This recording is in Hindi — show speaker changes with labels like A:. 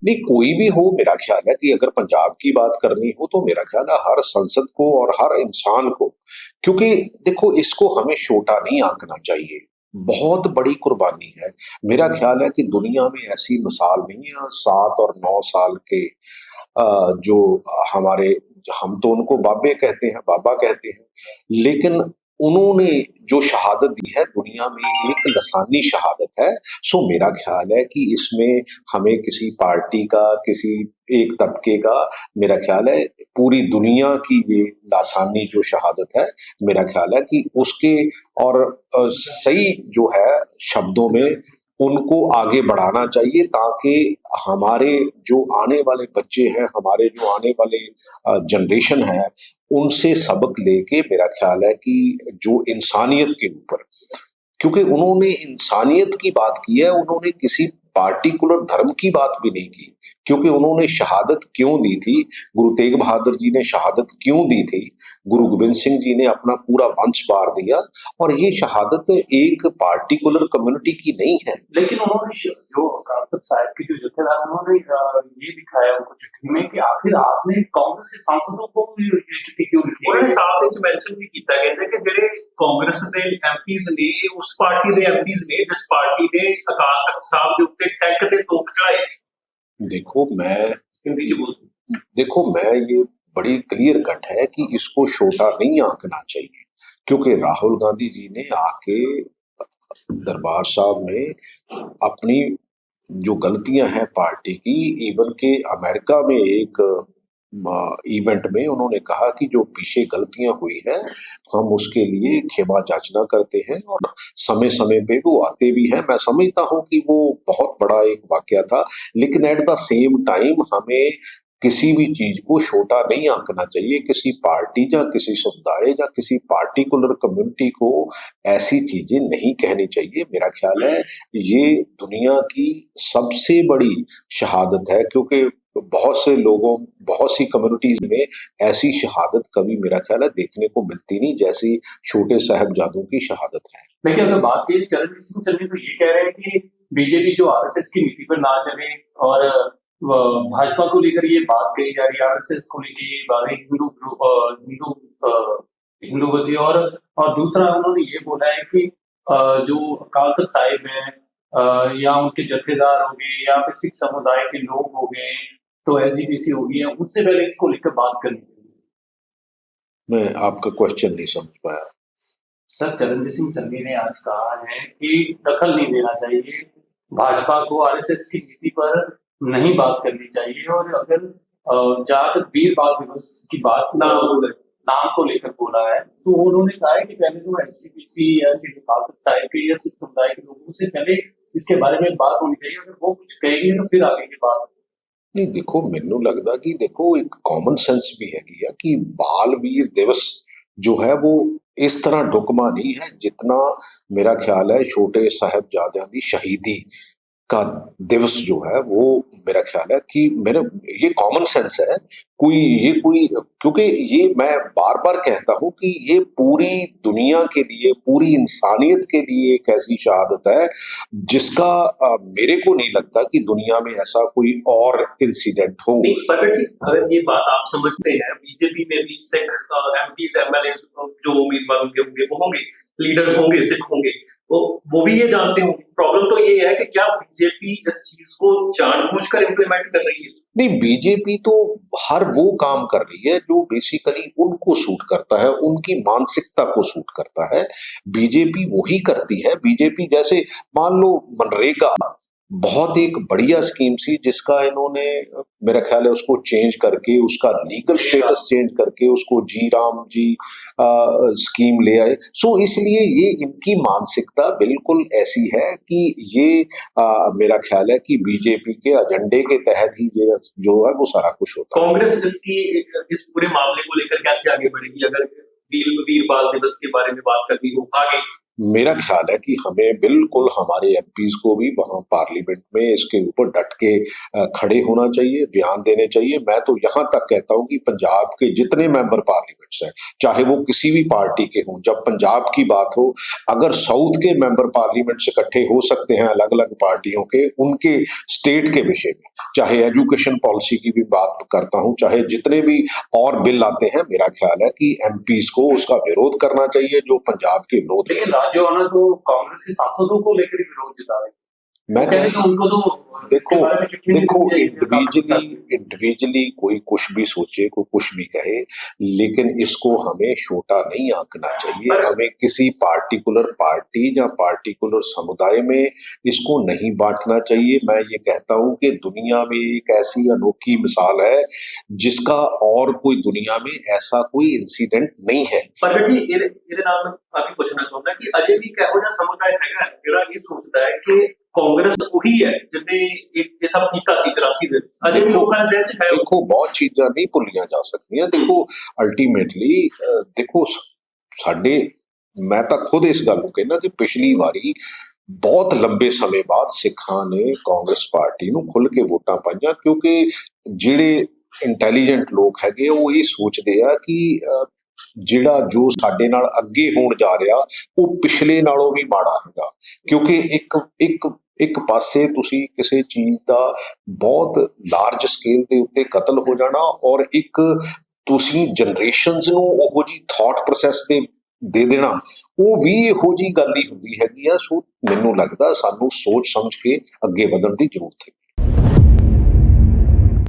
A: नहीं, कोई भी हो, मेरा ख्याल है कि अगर पंजाब की बात करनी हो तो मेरा ख्याल है हर संसद को और हर इंसान को, क्योंकि देखो इसको हमें छोटा नहीं आंकना चाहिए। बहुत बड़ी कुर्बानी है। मेरा ख्याल है कि दुनिया में ऐसी मिसाल नहीं है। 7 और 9 साल के जो हमारे, हम तो उनको बाबे कहते हैं, बाबा कहते हैं, लेकिन उन्होंने जो शहादत दी है दुनिया में एक लसानी शहादत है। सो मेरा ख्याल है कि इसमें हमें किसी पार्टी का, किसी एक तबके का, मेरा ख्याल है पूरी दुनिया की ये लासानी जो शहादत है, मेरा ख्याल है कि उसके और सही जो है शब्दों में उनको आगे बढ़ाना चाहिए, ताकि हमारे जो आने वाले बच्चे हैं, हमारे जो आने वाले जनरेशन है, उनसे सबक लेके मेरा ख्याल है कि जो इंसानियत के ऊपर, क्योंकि उन्होंने इंसानियत की बात की है, उन्होंने किसी पार्टिकुलर धर्म की बात भी नहीं की। क्योंकि उन्होंने शहादत क्यों दी थी, गुरु तेग बहादुर जी ने शहादत क्यों दी थी, गुरु गोबिंद सिंह जी ने अपना पूरा वंश वार दिया, और ये शहादत एक पार्टिकुलर कम्युनिटी की नहीं है।
B: लेकिन उन्होंने जो काकत साहब की जो जत्थेदार, उन्होंने ये दिखाया उनको चिट्ठी में कि आखिर आपने कांग्रेस के सांसदों को ये चिट्ठी क्यों लिखी।
C: उन्होंने साफ ਵਿੱਚ ਮੈਂਸ਼ਨ ਵੀ ਕੀਤਾ ਕਹਿੰਦੇ ਕਿ ਜਿਹੜੇ ਕਾਂਗਰਸ ਦੇ ਐਮਪੀਜ਼ ਨੇ ਉਸ ਪਾਰਟੀ ਦੇ ਐਮਪੀਜ਼ ਨੇ ਜਿਸ ਪਾਰਟੀ ਨੇ ਅਕਾਲ ਤਖਤ ਸਾਹਿਬ ਦੇ ਉੱਤੇ ਟੈਂਕ ਤੇ ਤੋਪ ਚੜਾਈ ਸੀ।
A: देखो मैं
C: हिंदी च बोल
A: देखो मैं ये बड़ी क्लियर कट है कि इसको छोटा नहीं आंकना चाहिए, क्योंकि राहुल गांधी जी ने आके दरबार साहब में अपनी जो गलतियां हैं पार्टी की, इवन के अमेरिका में एक इवेंट में उन्होंने कहा कि जो पीछे गलतियां हुई हैं हम उसके लिए क्षमा याचना करते हैं, और समय समय पे वो आते भी हैं। मैं समझता हूं कि वो बहुत बड़ा एक वाकया था, लेकिन एट द सेम टाइम हमें किसी भी चीज को छोटा नहीं आंकना चाहिए। किसी पार्टी या किसी समुदाय या किसी पार्टिकुलर कम्युनिटी को ऐसी चीजें नहीं कहनी चाहिए। मेरा ख्याल है ये दुनिया की सबसे बड़ी शहादत है, क्योंकि बहुत से लोगों, बहुत सी कम्युनिटीज में ऐसी शहादत कभी मेरा ख्याल है देखने को मिलती नहीं, जैसी छोटे साहबजादों की शहादत है।
B: देखिए, अगर बात की चरणजीत सिंह चन्नी तो ये कह रहे हैं कि बीजेपी जो आरएसएस की नीति पर ना चले, और भाजपा को लेकर ये बात कही जा रही है, आरएसएस को लेकर ये बात हिंदूवती, और दूसरा उन्होंने ये बोला है कि जो अकाल तख्त साहिब हैं या उनके जत्थेदार हो गए या फिर सिख समुदाय के लोग हो गए, तो एसजीपीसी होगी है, उससे पहले इसको लेकर बात करनी चाहिए।
A: मैं आपका क्वेश्चन नहीं समझ पाया
B: सर। चरणजीत सिंह चन्नी ने आज कहा है कि दखल नहीं देना चाहिए, भाजपा को आरएसएस की नीति पर नहीं बात करनी चाहिए, और अगर जहाँ तक वीर बाल दिवस की बात नाम को लेकर बोला है, तो उन्होंने कहा है कि पहले तो एसजीपीसी या साहिब के या सिख समुदाय के लोगों से पहले इसके बारे में बात होनी चाहिए। अगर वो कुछ कहेंगे तो फिर आगे की बात।
A: नहीं, देखो मैनू लगता कि देखो एक कॉमन सेंस भी हैगी है कि बालवीर दिवस जो है वो इस तरह ढुकमा नहीं है जितना मेरा ख्याल है छोटे साहबजादियां दी शहीदी का दिवस जो है वो, मेरा ख्याल है कि मेरे ये कॉमन सेंस है। कोई क्योंकि ये मैं बार बार कहता हूं कि ये पूरी दुनिया के लिए, पूरी इंसानियत के लिए एक ऐसी शहादत है जिसका मेरे को नहीं लगता कि दुनिया में ऐसा कोई और इंसिडेंट हो।
C: प्रकट जी, अगर ये बात आप समझते हैं, बीजेपी में भी सिख एमपीज एमएलए जो उम्मीदवार उनके होंगे वो होंगे, लीडर्स होंगे, सिख होंगे, वो भी ये जानते होंगे। प्रॉब्लम तो ये है कि क्या बीजेपी इस चीज को जानबूझकर इंप्लीमेंट कर रही है?
A: नहीं, बीजेपी तो हर वो काम कर रही है जो बेसिकली उनको सूट करता है, उनकी मानसिकता को सूट करता है। बीजेपी वही करती है। बीजेपी जैसे मान लो मनरेगा बहुत एक बढ़िया स्कीम थी, जिसका इन्होंने मेरा ख्याल है उसको चेंज करके, उसका लीगल स्टेटस चेंज करके उसको जी राम जी स्कीम ले आए। सो इसलिए ये इनकी मानसिकता बिल्कुल ऐसी है कि ये मेरा ख्याल है कि बीजेपी के एजेंडे के तहत ही जो है वो सारा कुछ होता है।
C: कांग्रेस इस पूरे मामले को लेकर कैसे आगे बढ़ेगी? अगर वीर बाल दिवस के बारे में बात करनी हो आगे,
A: मेरा ख्याल है कि हमें बिल्कुल हमारे एमपीज को भी वहां पार्लियामेंट में इसके ऊपर डट के खड़े होना चाहिए, बयान देने चाहिए। मैं तो यहां तक कहता हूं कि पंजाब के जितने मेंबर पार्लियामेंट्स हैं, चाहे वो किसी भी पार्टी के हों, जब पंजाब की बात हो, अगर साउथ के मेंबर पार्लियामेंट से इकट्ठे हो सकते हैं अलग अलग पार्टियों के, उनके स्टेट के विषय में, चाहे एजुकेशन पॉलिसी की भी बात करता हूं, चाहे जितने भी और बिल आते हैं, मेरा ख्याल है कि एमपीज को उसका विरोध करना चाहिए जो पंजाब के विरोध में।
B: लेकिन राज्यवाना तो कांग्रेस के सांसदों को लेकर ही विरोध जता रहे हैं।
A: मैं
B: वो कहते हैं
A: कहता
B: कि उनको तो इसके
A: देखो
B: बारे में चिट्ठी नहीं
A: देखो
B: लिखनी चाहिए, जो कांग्रेस चाहती है।
A: इंडिविजुअली कोई कुछ भी सोचे, कोई कुछ भी कहे, लेकिन इसको हमें छोटा नहीं आंकना चाहिए। हमें किसी पार्टिकुलर पार्टी या पार्टिकुलर समुदाय में इसको नहीं बांटना चाहिए। मैं ये कहता हूं कि दुनिया में एक ऐसी अनोखी मिसाल है जिसका और कोई दुनिया में ऐसा कोई इंसिडेंट नहीं है।
C: ਪ੍ਰਗਟ ਜੀ ਇਹਦੇ ਨਾਲ ਮੈਂ ਆਪ ਪੁੱਛਣਾ ਚਾਹੁੰਦਾ ਕਿ ਅਜੇ ਵੀ ਕਿਹੋ ਜਿਹਾ ਸਮੁਦਾਇ ਹੈਗਾ ਜਿਹੜਾ ਇਹ ਸੋਚਦਾ ਹੈ ਕਿ ਕਾਂਗਰਸ ਉਹੀ ਹੈ ਜਿਹਨੇ ਇਹ ਸਭ ਕੀਤਾ ਸੀ 83 ਦੇ ਵਿੱਚ, ਅਜੇ ਵੀ ਲੋਕਾਂ ਦੇ ਜ਼ਿਹਨ 'ਚ ਹੈ ਉਹ।
A: देखो बहुत चीज़ां नहीं भुलियां जा सकदियां। देखो अल्टीमेटली देखो ਸਾਡੇ ਮੈਂ ਤਾਂ ਖੁਦ ਇਸ ਗੱਲ ਨੂੰ ਕਹਿੰਦਾ ਕਿ ਪਿਛਲੀ ਵਾਰੀ ਬਹੁਤ ਲੰਬੇ ਸਮੇਂ ਬਾਅਦ ਸਿੱਖਾਂ ਨੇ ਕਾਂਗਰਸ ਪਾਰਟੀ ਨੂੰ ਖੁੱਲ੍ਹ ਕੇ ਵੋਟਾਂ ਪਾਈਆਂ, ਕਿਉਂਕਿ ਜਿਹੜੇ ਇੰਟੈਲੀਜੈਂਟ ਲੋਕ ਹੈਗੇ ਉਹ ਇਹ ਸੋਚਦੇ ਆ ਕਿ ਜਿਹੜਾ ਜੋ ਸਾਡੇ ਨਾਲ ਅੱਗੇ ਹੋਣ ਜਾ ਰਿਹਾ ਉਹ ਪਿਛਲੇ ਨਾਲੋਂ ਵੀ ਮਾੜਾ ਹੈਗਾ, ਕਿਉਂਕਿ ਇੱਕ ਪਾਸੇ ਤੁਸੀਂ ਕਿਸੇ ਚੀਜ਼ ਦਾ ਬਹੁਤ ਲਾਰਜ ਸਕੇਲ ਦੇ ਉੱਤੇ ਕਤਲ ਹੋ ਜਾਣਾ, ਔਰ ਇੱਕ ਤੁਸੀਂ ਜਨਰੇਸ਼ਨਸ ਨੂੰ ਉਹੋ ਜਿਹੀ ਥਾਟ ਪ੍ਰੋਸੈਸ ਦੇ ਦੇਣਾ, ਉਹ ਵੀ ਇਹੋ ਜਿਹੀ ਗੱਲ ਹੀ ਹੁੰਦੀ ਹੈਗੀ ਆ। ਸੋ ਮੈਨੂੰ ਲੱਗਦਾ ਸਾਨੂੰ ਸੋਚ ਸਮਝ ਕੇ ਅੱਗੇ ਵਧਣ ਦੀ ਜ਼ਰੂਰਤ ਹੈ।